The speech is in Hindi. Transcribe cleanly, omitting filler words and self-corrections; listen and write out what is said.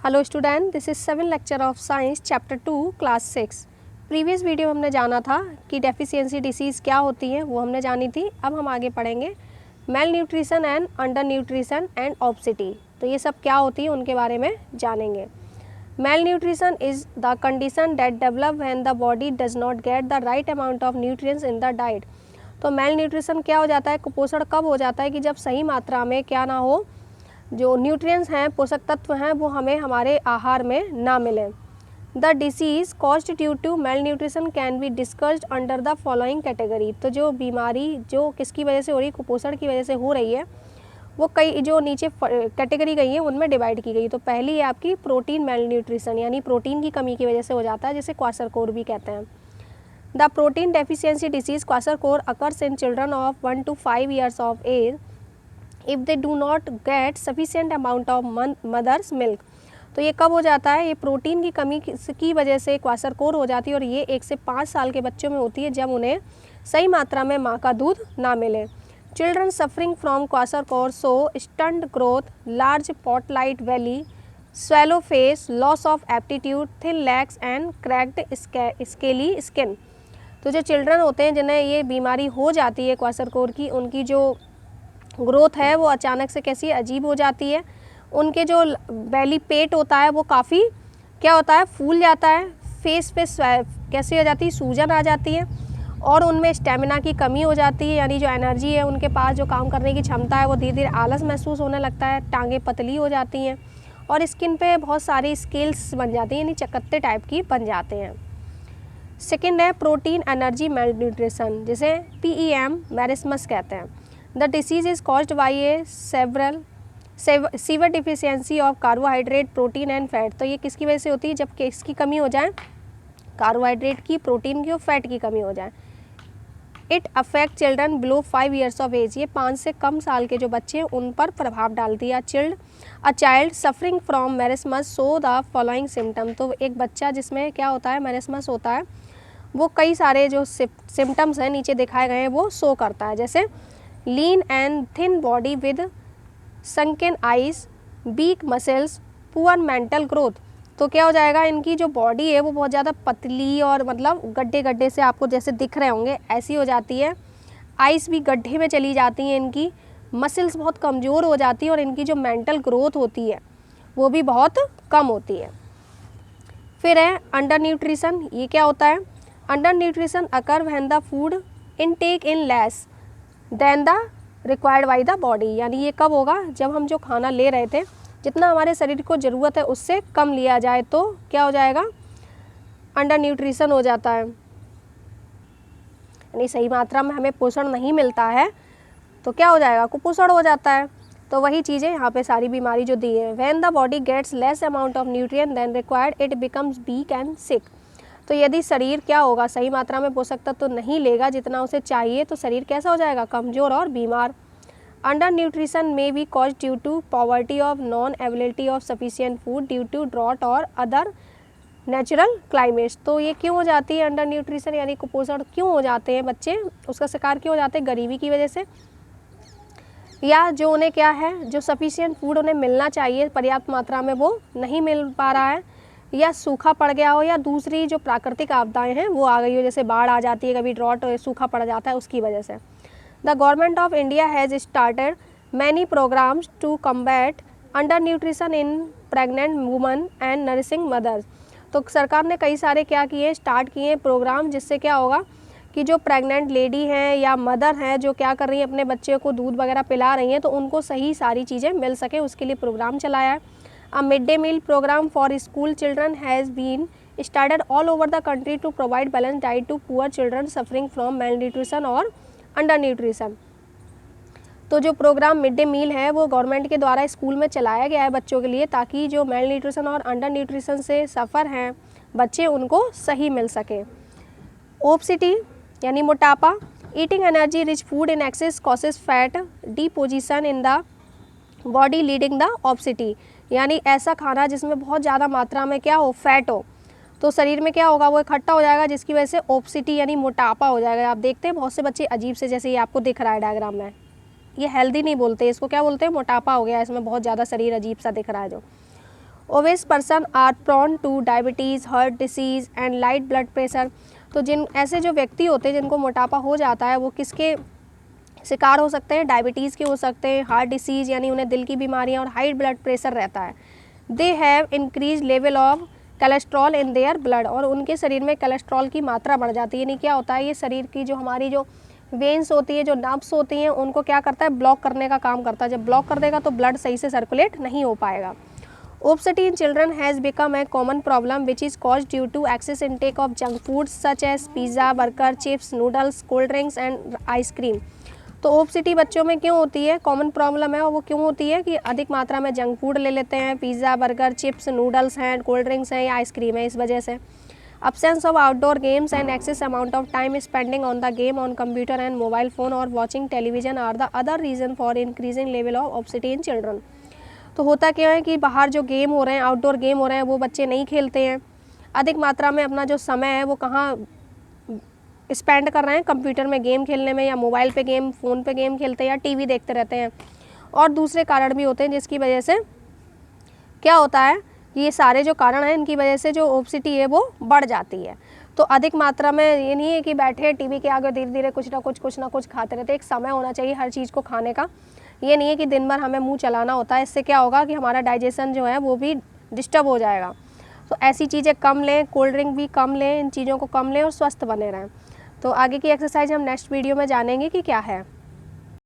Hello student, this is 7 lecture of science chapter 2 class 6। Previous video हमने जाना था कि डेफिशिएंसी डिसीज़ क्या होती है, वो हमने जानी थी। अब हम आगे पढ़ेंगे mail nutrition and under nutrition and obesity. तो ये सब क्या होती है उनके बारे में जानेंगे। Mail nutrition is the condition that develop when the body does not get the right amount of nutrients in the diet. तो मेल न्यूट्रिशन क्या हो जाता है, कुपोषण कब हो जाता है कि जब सही मात्रा में क्या ना हो, जो न्यूट्रिएंट्स हैं, पोषक तत्व हैं, वो हमें हमारे आहार में ना मिलें। The disease caused due to malnutrition can be discussed under the following category. तो जो बीमारी जो किसकी वजह से हो रही, कुपोषण की वजह से हो रही है, वो कई जो नीचे कैटेगरी गई है उनमें डिवाइड की गई। तो पहली है आपकी प्रोटीन मेल न्यूट्रिशन, यानी प्रोटीन की कमी की वजह से हो जाता है, जिसे क्वाशरकोर भी कहते हैं। The protein deficiency disease kwashiorkor occurs in children of 1 to 5 years of age if they do not get sufficient amount of mother's milk. तो ये कब हो जाता है, ये प्रोटीन की कमी की वजह से क्वाशरकोर हो जाती है, और ये 1 से 5 साल के बच्चों में होती है जब उन्हें सही मात्रा में माँ का दूध ना मिले। Children suffering from kwashiorkor so stunt growth, large spotlight valley, swallow face, loss of aptitude, thin legs and cracked scaly skin. तो जो चिल्ड्रन होते हैं जिन्हें ये बीमारी हो जाती है क्वाशरकोर की, उनकी जो ग्रोथ है वो अचानक से कैसी अजीब हो जाती है। उनके जो बेली पेट होता है वो काफ़ी क्या होता है, फूल जाता है। फेस पे कैसी हो जाती है, सूजन आ जाती है, और उनमें स्टेमिना की कमी हो जाती है, यानी जो एनर्जी है उनके पास, जो काम करने की क्षमता है, वो धीरे धीरे आलस महसूस होने लगता है। टांगें पतली हो जाती हैं और स्किन पे बहुत सारी स्केल्स बन जाती हैं, यानी चकत्ते टाइप की बन जाते हैं। सेकेंड है प्रोटीन एनर्जी मेल न्यूट्रिशन, जिसे PEM मैरिस्मस कहते हैं। The disease is caused by a severe deficiency of carbohydrate, protein and fat। तो ये किसकी वजह से होती है, जब किसकी कमी हो जाए, कार्बोहाइड्रेट की, प्रोटीन की और फैट की कमी हो जाए। It affect children below 5 years of age. ये 5 से कम साल के जो बच्चे हैं उन पर प्रभाव डालती है। A child suffering from marasmus so the following symptom. तो एक बच्चा जिसमें क्या होता है, मैरिस्मस होता है, वो कई सारे जो सिम्टम्स हैं नीचे दिखाए गए हैं वो शो करता है, जैसे lean and thin body with sunken eyes, week muscles, poor mental growth. तो क्या हो जाएगा, इनकी जो बॉडी है वो बहुत ज़्यादा पतली और मतलब गड्ढे गड्ढे से आपको जैसे दिख रहे होंगे ऐसी हो जाती है। आइस भी गड्ढे में चली जाती हैं इनकी, मसल्स बहुत कमज़ोर हो जाती है, और इनकी जो मेंटल ग्रोथ होती है वो भी बहुत कम होती है। फिर है अंडर न्यूट्रिशन। ये क्या होता है, under nutrition occur when the food intake in less than the required by the body. यानी ये कब होगा, जब हम जो खाना ले रहे थे, जितना हमारे शरीर को ज़रूरत है उससे कम लिया जाए तो क्या हो जाएगा, अंडर न्यूट्रिशन हो जाता है, यानी सही मात्रा में हमें पोषण नहीं मिलता है तो क्या हो जाएगा, कुपोषण हो जाता है। तो वही चीज़ें यहाँ पे सारी बीमारी जो दी है। When the body gets less amount of nutrient then required it becomes weak and sick. तो यदि शरीर क्या होगा, सही मात्रा में पोषक तत्व तो नहीं लेगा जितना उसे चाहिए, तो शरीर कैसा हो जाएगा, कमज़ोर और बीमार। Undernutrition may be cause due to poverty of non availability of sufficient food due to drought और अदर नेचुरल क्लाइमेट्स। तो ये क्यों हो जाती है अंडर न्यूट्रिशन, यानी कुपोषण क्यों हो जाते हैं बच्चे, उसका शिकार क्यों हो जाते हैं, गरीबी की वजह से, या जो उन्हें क्या है, जो सफिशिएंट फूड उन्हें मिलना चाहिए पर्याप्त मात्रा में वो नहीं मिल पा रहा है, या सूखा पड़ गया हो, या दूसरी जो प्राकृतिक आपदाएं हैं वो आ गई हो, जैसे बाढ़ आ जाती है, कभी ड्रॉट सूखा पड़ जाता है, उसकी वजह से। The government of India has started many programmes to combat undernutrition in pregnant woman and nursing mothers. तो सरकार ने कई सारे क्या किए, स्टार्ट किए प्रोग्राम, जिससे क्या होगा कि जो प्रेग्नेंट लेडी हैं या मदर हैं जो क्या कर रही हैं, अपने बच्चे को दूध वगैरह पिला रही हैं, तो उनको सही सारी चीज़ें मिल सकें, उसके लिए प्रोग्राम चलाया है। A midday meal program for school children has been started all over the country to provide balanced diet to poor children suffering from malnutrition और undernutrition। तो जो प्रोग्राम मिड डे मील है वो गवर्नमेंट के द्वारा स्कूल में चलाया गया है बच्चों के लिए, ताकि जो मेल न्यूट्रिशन और अंडर न्यूट्रिशन से सफ़र हैं बच्चे उनको सही मिल सके। ओबेसिटी यानी मोटापा, eating energy rich food in excess causes fat deposition in the body leading the obesity. यानी ऐसा खाना जिसमें बहुत ज़्यादा मात्रा में क्या हो, फैट हो, तो शरीर में क्या होगा, वो इकट्ठा हो जाएगा, जिसकी वजह से ओबेसिटी यानी मोटापा हो जाएगा। आप देखते हैं बहुत से बच्चे अजीब से, जैसे ये आपको दिख रहा है डायग्राम में, ये हेल्दी नहीं बोलते, इसको क्या बोलते हैं, मोटापा हो गया, इसमें बहुत ज़्यादा शरीर अजीब सा दिख रहा है जो। Obese person are prone to diabetes, heart disease and light blood pressure. तो जिन ऐसे जो व्यक्ति होते हैं जिनको मोटापा हो जाता है वो किसके शिकार हो सकते हैं? डायबिटीज़ के हो सकते हैं, हार्ट डिसीज़ यानी उन्हें दिल की बीमारियाँ, और हाई ब्लड प्रेशर रहता है। They have increase level of cholesterol in their blood, और उनके शरीर में कोलेस्ट्रॉल की मात्रा बढ़ जाती है। यानी क्या होता है, ये शरीर की जो हमारी जो वेन्स होती है, जो नर्व्स होती हैं, उनको क्या करता है? ब्लॉक करने का काम करता है। जब ब्लॉक कर देगा तो ब्लड सही से सर्कुलेट नहीं हो पाएगा। Obesity in children has become a common problem which is caused due to excess intake of junk foods such as pizza, burger, chips, noodles, cold drinks and ice cream। तो ओबसिटी बच्चों में क्यों होती है? कॉमन प्रॉब्लम है, और वो क्यों होती है कि अधिक मात्रा में जंक फूड ले लेते हैं, पिज़्ज़ा, बर्गर, चिप्स, नूडल्स हैं, कोल्ड ड्रिंक्स हैं या आइसक्रीम है, इस वजह से। Absence of outdoor games and excess amount of time spending on the game on computer and mobile phone or watching television are the other reason for increasing level of obesity in children। तो होता क्या है कि बाहर जो गेम हो रहे हैं, आउटडोर गेम हो रहे हैं, वो बच्चे नहीं खेलते हैं। अधिक मात्रा में अपना जो समय है वो कहाँ स्पेंड कर रहे हैं? कंप्यूटर में गेम खेलने में, या मोबाइल पे गेम, फ़ोन पे गेम खेलते हैं, या टीवी देखते रहते हैं। और दूसरे कारण भी होते हैं जिसकी वजह से क्या होता है, ये सारे जो कारण हैं इनकी वजह से जो ओबसिटी है वो बढ़ जाती है। तो अधिक मात्रा में ये नहीं है कि बैठे टीवी के आगे धीरे धीरे कुछ ना कुछ खाते रहते। एक समय होना चाहिए हर चीज़ को खाने का। ये नहीं है कि दिन भर हमें मुंह चलाना होता है। इससे क्या होगा कि हमारा डाइजेशन जो है वो भी डिस्टर्ब हो जाएगा। तो ऐसी चीज़ें कम लें, कोल्ड ड्रिंक भी कम लें, इन चीज़ों को कम लें और स्वस्थ बने रहें। तो आगे की एक्सरसाइज हम नेक्स्ट वीडियो में जानेंगे कि क्या है।